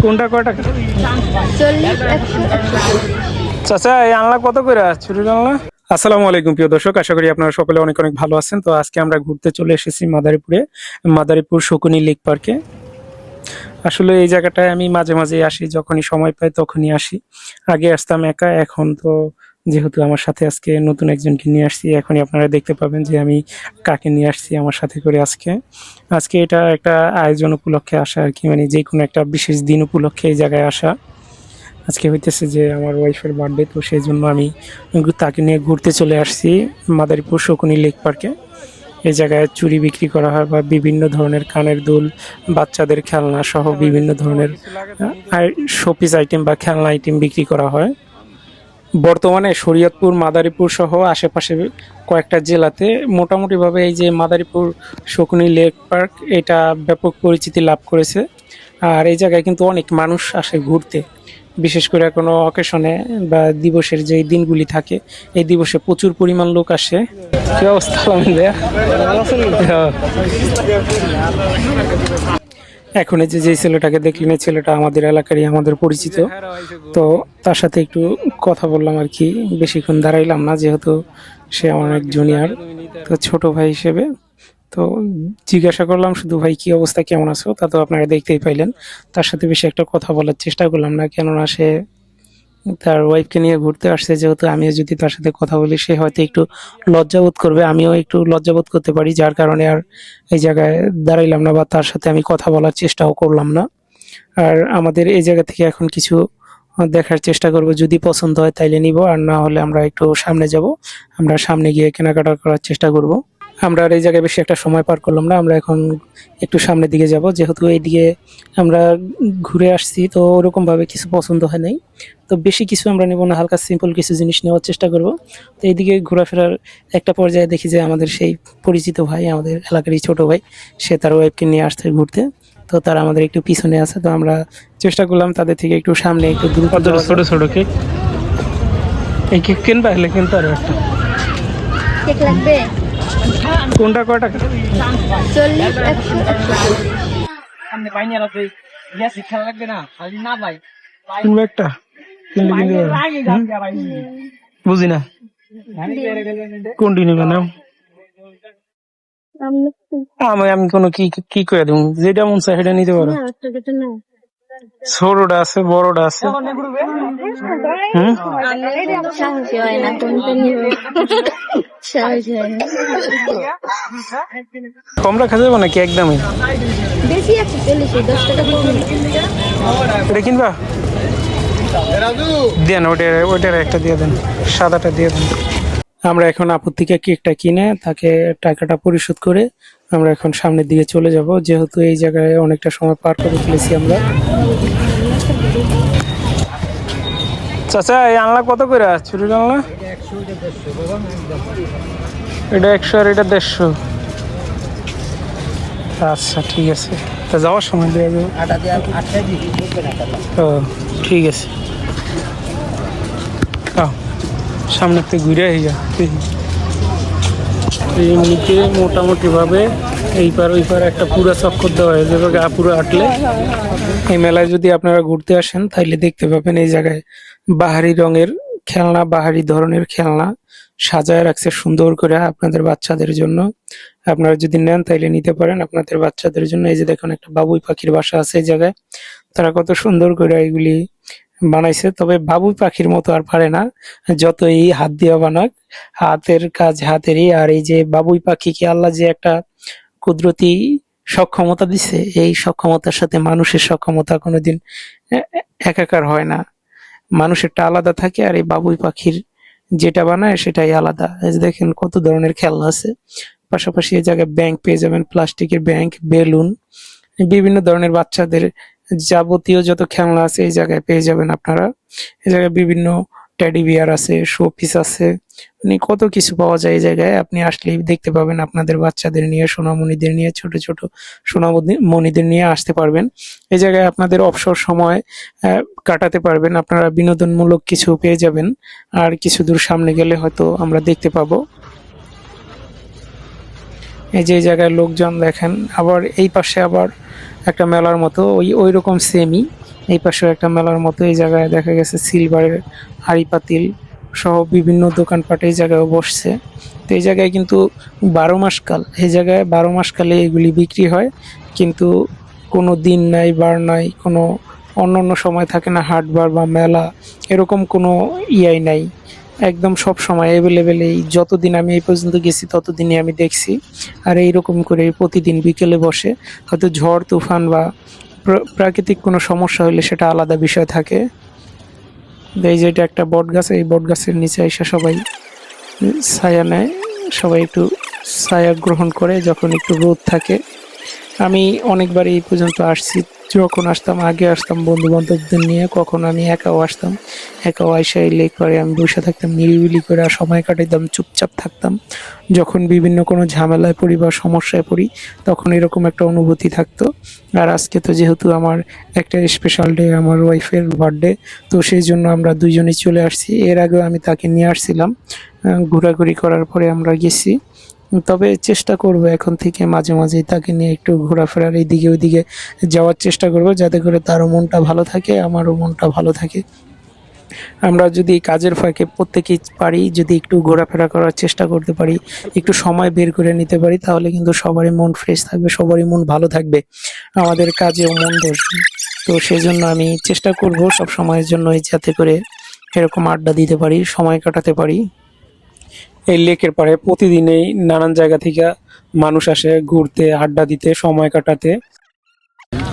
কোনটা কয় টাকা? 40, 100, 120। চাচা এই আনলা কত করে ছুরি আনলা? আসসালামু আলাইকুম প্রিয় দর্শক, আশা করি আপনারা সকলে অনেক অনেক ভালো আছেন। তো আজকে আমরা ঘুরতে চলে এসেছি মাদারীপুর শকুনি লেক পার্কে। আসলে এই জায়গাটায় আমি মাঝে মাঝে আসি, যখনই সময় পাই তখনই আসি। আগে আসতাম একা, এখন তো যেহেতু আমার সাথে আজকে নতুন একজনকে নিয়ে আসছি, এখনই আপনারা দেখতে পাবেন যে আমি কাকে নিয়ে আসছি আমার সাথে করে। আজকে আজকে এটা একটা আয়োজন উপলক্ষে আসা আর কি, মানে যে কোনো একটা বিশেষ দিন উপলক্ষে এই জায়গায় আসা। আজকে হইতেছে যে আমার ওয়াইফের বার্থডে, তো সেই জন্য আমি তাকে নিয়ে ঘুরতে চলে আসছি মাদারীপুর শকুনি লেক পার্কে। এই জায়গায় চুড়ি বিক্রি করা হয় বা বিভিন্ন ধরনের কানের দুল, বাচ্চাদের খেলনা সহ বিভিন্ন ধরনের শোপিস আইটেম বা খেলনা আইটেম বিক্রি করা হয়। বর্তমানে শরীয়তপুর, মাদারীপুর সহ আশেপাশে কয়েকটা জেলাতে মোটামুটিভাবে এই যে মাদারীপুর শকুনি লেক পার্ক এটা ব্যাপক পরিচিতি লাভ করেছে। আর এই জায়গায় কিন্তু অনেক মানুষ আসে ঘুরতে, বিশেষ করে কোনো অকেশনে বা দিবসের যে দিনগুলি থাকে এই দিবসে প্রচুর পরিমাণ লোক আসে। কি অবস্থা আলমিন ভাইয়া? হ্যাঁ। এখন এই যে ছেলেটাকে দেখলেন, এই ছেলেটা আমাদের এলাকারই, আমাদের পরিচিত। তো তার সাথে একটু কথা বললাম আর কি, বেশিক্ষণ দাঁড়াইলাম না যেহেতু সে আমার এক জুনিয়র, তো ছোট ভাই হিসেবে। তো জিজ্ঞাসা করলাম শুধু, ভাই কি অবস্থা, কেমন আছো? তা তো আপনারা দেখতেই পাইলেন। তার সাথে বেশি একটা কথা বলার চেষ্টা করলাম না, কেননা সে তার ওয়াইফকে নিয়ে ঘুরতে আসছে, যেহেতু আমিও যদি তার সাথে কথা বলি সে হয়তো একটু লজ্জাবোধ করবে, আমিও একটু লজ্জাবোধ করতে পারি, যার কারণে আর এই জায়গায় দাঁড়াইলাম না বা তার সাথে আমি কথা বলার চেষ্টাও করলাম না। আর আমাদের এই জায়গা থেকে এখন কিছু দেখার চেষ্টা করব, যদি পছন্দ হয় তাইলে নিব, আর না হলে আমরা একটু সামনে যাব, আমরা সামনে গিয়ে কেনাকাটা করার চেষ্টা করব। আমরা আর এই জায়গায় বেশি একটা সময় পার করলাম না, আমরা এখন একটু সামনের দিকে যাব, যেহেতু এইদিকে আমরা ঘুরে আসছি তো ওরকম ভাবে কিছু পছন্দ হয় নাই। তো বেশি কিছু আমরা নেব না, হালকা সিম্পল কিছু জিনিস নেওয়ার চেষ্টা করব। তো এইদিকে ঘোরাফেরার একটা পর্যায়ে দেখি যে আমাদের সেই পরিচিত ভাই, আমাদের এলাকারই ছোট ভাই, সে তার ওয়াইফকে নিয়ে আসছে ঘুরতে। তো তারা আমাদের একটু পিছনে আছে, তো আমরা চেষ্টা করলাম তাদের থেকে একটু সামনে একটু দূর। ছোট ছোট কেক, এই কেক কিনবা হলে কিনতে পারো একটা। কেক লাগবে? কোনটা কয় টাকা? 40, 100, 120। কিনবে একটা, কিনলে কিনতে পারো। বুঝি না কোনটি নেবে না। আমি আমি কোনো কি কি করে দেবো, যেটা মন চায় সেটা নিতে পারো। ছোটটা আছে, বড়টা আছে। হুম, সাহসী হয় না, কোনটা নিবে? সাহসী হয় না। কম রাখা যাবে নাকি একদমই? বেশি আছে 40, 10 টাকা কম। এটা কিনবা? দেন ওইটার একটা দিয়ে দেন, সাদাটা দিয়ে দেন। আমরা এখন আপুর থেকে কেকটা কিনে তাকে টাকাটা পরিশোধ করে আমরা এখন সামনের দিকে চলে যাব, যেহেতু এই জায়গায় অনেকটা সময় পার করে ফেলেছি আমরা। চাচা এই আনলা কত করে ছুরি আনলা? এটা 100 আর এটা 150। আচ্ছা ঠিক আছে, তা যাওয়ার সময় দিয়ে দেবো। ও ঠিক আছে, সামনে থেকে ঘুরে আইয়া। এমনিতে মোটামুটি ভাবে এই পার ওই পার একটা পুরো চক্কর দেওয়া হয়, যেভাবে পুরো হাঁটলে। এই মেলায় যদি আপনারা ঘুরতে আসেন তাইলে দেখতে পাবেন এই জায়গায় বাহারি রঙের খেলনা, বাহারি ধরনের খেলনা সাজায় রাখছে সুন্দর করে আপনাদের বাচ্চাদের জন্য। আপনারা যদি নেন তাইলে নিতে পারেন আপনাদের বাচ্চাদের জন্য। এই যে দেখুন একটা বাবুই পাখির বাসা আছে এই জায়গায়, তারা কত সুন্দর করে এগুলি বানাইছে। তবে বাবুই পাখির মতো আর পারে না, যতই হাত দিয়ে বানাক, হাতের কাজ হাতেরই। আর এই যে বাবুই পাখিকে আল্লাহ যে একটা কুদরতি সক্ষমতা দিছে, এই সক্ষমতার সাথে মানুষের সক্ষমতা কোনোদিন একাকার হয় না, মানুষেরটা আলাদা থাকে আর এই বাবুই পাখির যেটা বানায় সেটাই আলাদা। এই যে দেখেন কত ধরনের খেলনা আছে। পাশাপাশি এই জায়গায় ব্যাংক পেয়ে যাবেন, প্লাস্টিকের ব্যাংক, বেলুন, বিভিন্ন ধরনের বাচ্চাদের যাবতীয় যত খেলনা আছে এই জায়গায় পেয়ে যাবেন আপনারা। এই জায়গায় বিভিন্ন টেডি বিয়ার আছে, শোপিস আছে, মানে কত কিছু পাওয়া যায় এই জায়গায়। আপনি আসলেই দেখতে পাবেন, আপনাদের বাচ্চাদের নিয়ে, সোনামণিদের নিয়ে, ছোট ছোট সোনামণিদের নিয়ে আসতে পারবেন। এই জায়গায় আপনাদের অবসর সময় কাটাতে পারবেন, আপনারা বিনোদনমূলক কিছু পেয়ে যাবেন। আর কিছু দূর সামনে গেলে হয়তো আমরা দেখতে পাবো এই যে এই জায়গায় লোকজন দেখেন। আবার এই পাশে আবার একটা মেলার মতো ওই রকম সেমই, এই পাশেও একটা মেলার মতো। এই জায়গায় দেখা গেছে সিলভারের হাঁড়ি পাতিল সহ বিভিন্ন দোকানপাট এই জায়গায় বসছে। তো এই জায়গায় কিন্তু 12 মাস কাল, এই জায়গায় 12 মাস কালে এগুলি বিক্রি হয়, কিন্তু কোনো দিন নাই বার নাই, কোনো অন্য অন্য সময় থাকে না, হাট বার বা মেলা এরকম কোনো ইয়াই নাই, একদম সব সময় অ্যাভেলেবেল। এই যতদিন আমি এই পর্যন্ত গেছি ততদিনই আমি দেখছি। আর এইরকম করে প্রতিদিন বিকেলে বসে, হয়তো ঝড় তুফান বা প্রাকৃতিক কোনো সমস্যা হলে সেটা আলাদা বিষয় থাকে। এই যে এটা একটা বট গাছ, এই বট গাছের নিচে এসে সবাই ছায়া নেয়, সবাই একটু ছায়া গ্রহণ করে যখন একটু রোদ থাকে। আমি অনেকবার এই পর্যন্ত আসছি, যখন আসতাম আগে আসতাম বন্ধু বান্ধবদের নিয়ে, কখন আমি একাও আসতাম, একাও আইসা এই লেক পারে আমি বসে থাকতাম নিরিবিলি করে, আর সময় কাটাইতাম, চুপচাপ থাকতাম। যখন বিভিন্ন কোনো ঝামেলায় পড়ি বা সমস্যায় পড়ি তখন এরকম একটা অনুভূতি থাকতো। আর আজকে তো যেহেতু আমার একটা স্পেশাল ডে, আমার ওয়াইফের বার্থডে, তো সেই জন্য আমরা দুইজনেই চলে আসছি। এর আগেও আমি তাকে নিয়ে আসছিলাম, ঘোরাঘুরি করার পরে আমরা গেছি। তবে চেষ্টা করব এখন থেকে মাঝে মাঝে তাকে নিয়ে একটু ঘোরাফেরার এইদিকে ওইদিকে যাওয়ার চেষ্টা করব, যাতে করে তারও মনটা ভালো থাকে, আমারও মনটা ভালো থাকে। আমরা যদি কাজের ফাঁকে প্রত্যেকেই পারি, যদি একটু ঘোরাফেরা করার চেষ্টা করতে পারি, একটু সময় বের করে নিতে পারি, তাহলে কিন্তু সবারই মন ফ্রেশ থাকবে, সবারই মন ভালো থাকবে, আমাদের কাজেও মন বসবে। তো সেই জন্য আমি চেষ্টা করব সব সময়ের জন্যই, যাতে করে এরকম আড্ডা দিতে পারি, সময় কাটাতে পারি। এই লেকের পাড়ে প্রতিদিনই নানান জায়গা থেকে মানুষ আসে ঘুরতে, আড্ডা দিতে, সময় কাটাতে।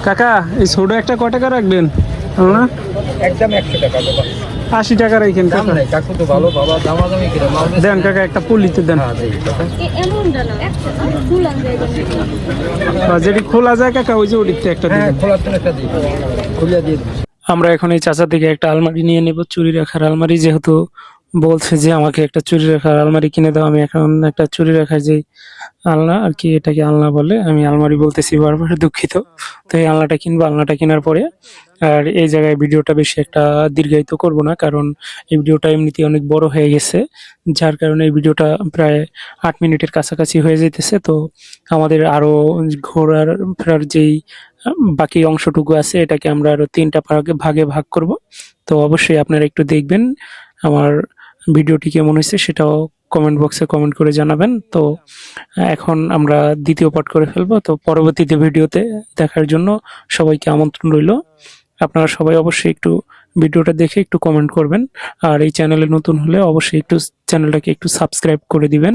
কাকা, এই ছোট একটা কয় টাকা রাখবেন? না, একদম 100 টাকা বাবা। 80 টাকা রাখেন দাম কাকা। নাই কাকু তো ভালো বাবা, দামাদামি করে মাল বেচে দেন না। কাকা, একটা পল্লিতে দেন। হ্যাঁ দেই কাকা। যেটি খোলা যায় কাকা, ওই যে ওদিকটা একটা হ্যাঁ দিবেন। খোলার জন্য একটা দিই, খুলে দিয়ে দিই। আমরা এখন এই চাচা থেকে একটা আলমারি নিয়ে নেব, চুরি রাখার আলমারি, যেহেতু বলছে যে আমাকে একটা চুরি রাখার আলমারি কিনে দাও। আমি এখন একটা চুরি রাখার যে আলনা আর কি, এটাকে আলনা বলে, আমি আলমারি বলতেছি বারবার, দুঃখিত। তো এই আলনাটা কিনবো, আলনাটা কেনার পরে আর এই জায়গায় ভিডিওটা বেশি একটা দীর্ঘায়িত করব না, কারণ এই ভিডিওটা এমনিতে অনেক বড় হয়ে গেছে, যার কারণে এই ভিডিওটা প্রায় 8 মিনিটের কাছাকাছি হয়ে যেতেছে। তো আমাদের আরো ঘোরার ফেরার যেই বাকি অংশটুকু আছে, এটাকে আমরা আরো 3টা ভাগে ভাগে ভাগ করব। তো অবশ্যই আপনারা একটু দেখবেন, আমার ভিডিওটি কেমন হয়েছে সেটাও কমেন্ট বক্সে কমেন্ট করে জানাবেন। তো এখন আমরা দ্বিতীয় পার্ট করে ফেলবো, তো পরবর্তীতে ভিডিওতে দেখার জন্য সবাইকে আমন্ত্রণ রইল। আপনারা সবাই অবশ্যই একটু ভিডিওটা দেখে একটু কমেন্ট করবেন, আর এই চ্যানেলে নতুন হলে অবশ্যই একটু চ্যানেলটাকে একটু সাবস্ক্রাইব করে দিবেন।